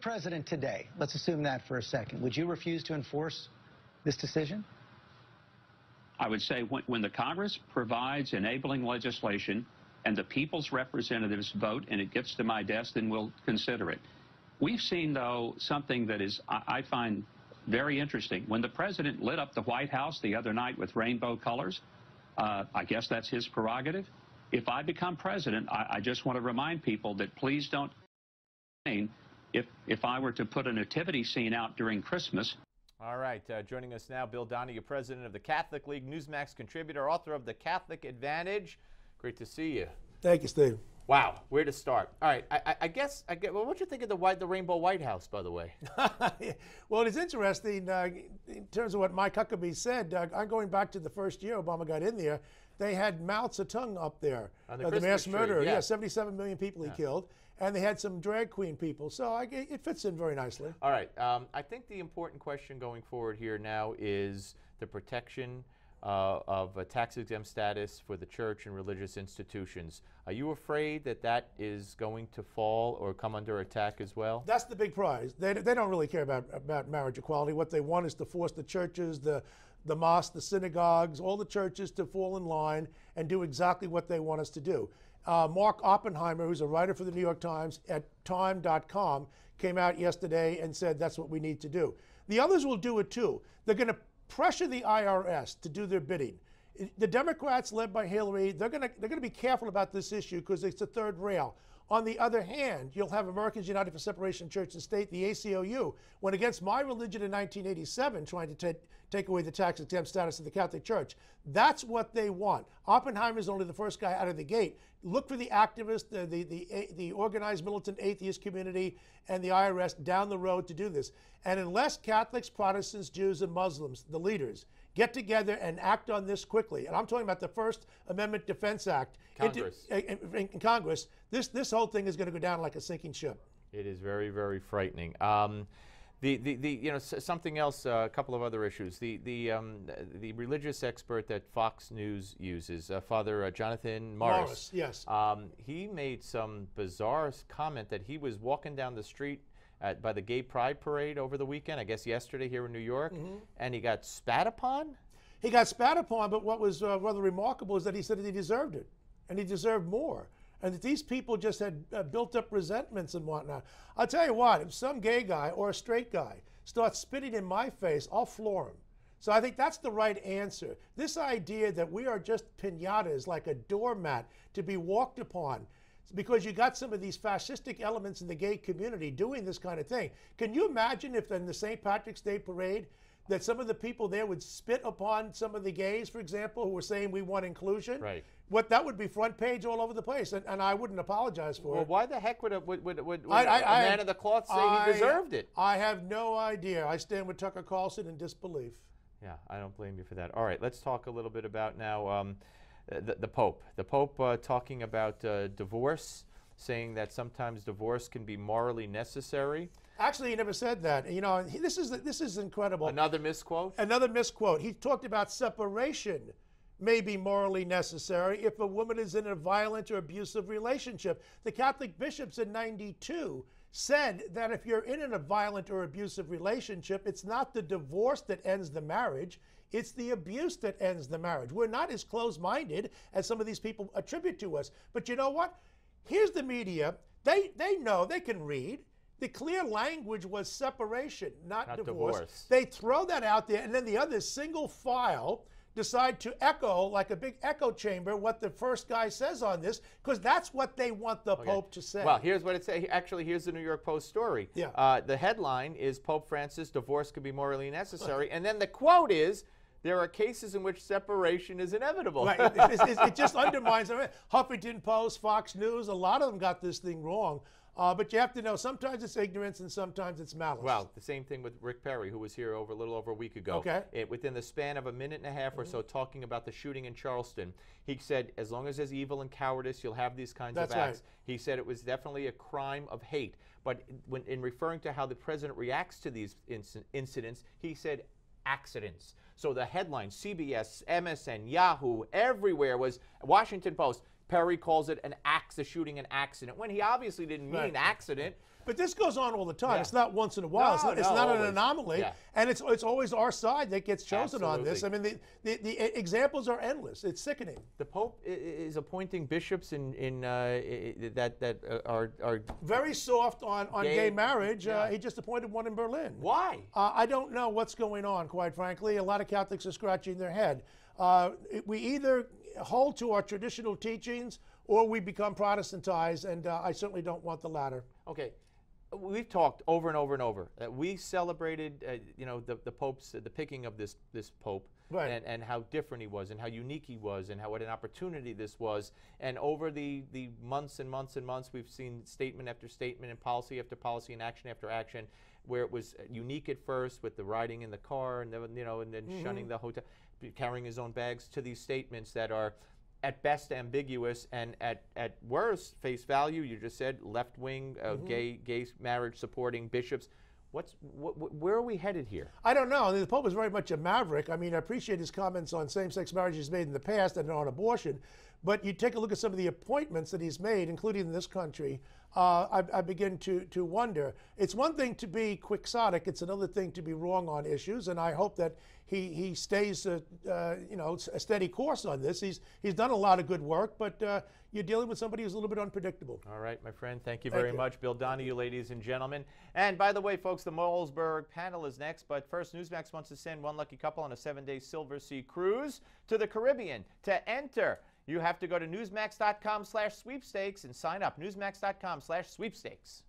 president today, let's assume that for a second, would you refuse to enforce this decision? I would say when the Congress provides enabling legislation and the people's representatives vote and it gets to my desk, then we'll consider it. We've seen, though, something that is, I find very interesting. When the president lit up the White House the other night with rainbow colors, I guess that's his prerogative. If I become president, I just want to remind people that please don't, if I were to put a nativity scene out during Christmas. All right, joining us now, Bill Donohue, president of the Catholic League, Newsmax Contributor, author of The Catholic Advantage. Great to see you. Thank you, Steve. Wow, where to start? All right, I guess, well, what do you think of the Rainbow White House, by the way? Well, it's interesting in terms of what Mike Huckabee said. I'm going back to the first year Obama got in there. They had Mao Zedong up there, the mass murderer. Yeah, 77 million people he killed. And they had some drag queen people. So it fits in very nicely. All right. I think the important question going forward here now is the protection of a tax-exempt status for the church and religious institutions. Are you afraid that that is going to fall or come under attack as well? That's the big prize. They don't really care about marriage equality. What they want is to force the churches, the mosques, the synagogues, all the churches to fall in line and do exactly what they want us to do. Mark Oppenheimer, who's a writer for the New York Times at time.com, came out yesterday and said that's what we need to do. The others will do it too. They're going to pressure the IRS to do their bidding. The Democrats, led by Hillary, they're going to be careful about this issue because it's the third rail. On the other hand, you'll have Americans United for Separation of Church and State, the ACLU, went against my religion in 1987, trying to take away the tax-exempt status of the Catholic Church. That's what they want. Oppenheimer is only the first guy out of the gate. Look for the activists, the organized militant atheist community, and the IRS down the road to do this. And unless Catholics, Protestants, Jews, and Muslims, the leaders, get together and act on this quickly, and I'm talking about the First Amendment Defense Act in Congress, this whole thing is going to go down like a sinking ship. It is very, very frightening. Something else, a couple of other issues. The religious expert that Fox News uses, Father Jonathan Morris. Yes. He made some bizarre comment that he was walking down the street by the Gay Pride Parade over the weekend, I guess yesterday here in New York, and he got spat upon? He got spat upon, but what was rather remarkable is that he said that he deserved it, and he deserved more, and that these people just had built up resentments and whatnot. I'll tell you what, if some gay guy or a straight guy starts spitting in my face, I'll floor him. So I think that's the right answer. This idea that we are just piñatas, like a doormat to be walked upon, because you got some of these fascistic elements in the gay community doing this kind of thing. Can you imagine if in the St. Patrick's Day parade that some of the people there would spit upon some of the gays, for example, who were saying we want inclusion? Right. What that would be front page all over the place, and I wouldn't apologize for it. Well, why the heck would a man of the cloth say he deserved it? I have no idea. I stand with Tucker Carlson in disbelief. Yeah, I don't blame you for that. All right, let's talk a little bit about now the Pope. The Pope talking about divorce, saying that sometimes divorce can be morally necessary. Actually, he never said that. You know, this is incredible. Another misquote? Another misquote. He talked about separation may be morally necessary if a woman is in a violent or abusive relationship. The Catholic bishops in '92 said that if you're in a violent or abusive relationship, it's not the divorce that ends the marriage, it's the abuse that ends the marriage. We're not as close-minded as some of these people attribute to us. But you know what? Here's the media. They know, they can read. The clear language was separation, not divorce. They throw that out there, and then the other single file decide to echo, like a big echo chamber, what the first guy says on this, because that's what they want the Pope to say. Well, here's what it says. Actually, here's the New York Post story. Yeah. The headline is Pope Francis, divorce could be morally necessary. And then the quote is, there are cases in which separation is inevitable. Right. It just undermines it. Huffington Post, Fox News, a lot of them got this thing wrong. But you have to know, sometimes it's ignorance and sometimes it's malice. Well, the same thing with Rick Perry, who was here a little over a week ago. Okay. Within the span of a minute and a half or so, talking about the shooting in Charleston, he said, as long as there's evil and cowardice, you'll have these kinds of acts. Right. He said it was definitely a crime of hate. But in referring to how the president reacts to these incidents, he said accidents. So the headline, CBS, MSN, Yahoo, everywhere was Washington Post. Perry calls it a shooting an accident, when he obviously didn't mean accident. But this goes on all the time. Yeah. It's not once in a while. No, It's not an always. anomaly. Yeah. And it's always our side that gets chosen on this. I Absolutely. mean, the examples are endless. It's sickening. The Pope is appointing bishops that are Very soft on gay marriage. Yeah. He just appointed one in Berlin. why? I don't know what's going on, quite frankly. A lot of Catholics are scratching their head. We either hold to our traditional teachings or we become Protestantized, and I certainly don't want the latter. Okay, we've talked over and over and over. We celebrated, the Pope's the picking of this Pope, Right. and how different he was, and how unique he was, and what an opportunity this was. And over the months and months and months, we've seen statement after statement, and policy after policy, and action after action, where it was unique at first with the riding in the car, and then and then shunning the hotel, carrying his own bags, to these statements that are at best ambiguous, and at worst face value. You just said left-wing, gay marriage supporting bishops. Where are we headed here? I don't know. The Pope is very much a maverick. I mean, I appreciate his comments on same-sex marriage he's made in the past and on abortion, but you take a look at some of the appointments that he's made, including in this country, I begin to wonder. It's one thing to be quixotic. It's another thing to be wrong on issues, and I hope that he stays a steady course on this. He's done a lot of good work, but you're dealing with somebody who's a little bit unpredictable. All right, my friend. Thank you Thank very you. much. Bill Donohue, ladies and gentlemen. And by the way, folks, the Malzberg panel is next. But first, Newsmax wants to send one lucky couple on a 7-day Silver Sea cruise to the Caribbean. To enter, you have to go to newsmax.com/sweepstakes and sign up. Newsmax.com/sweepstakes.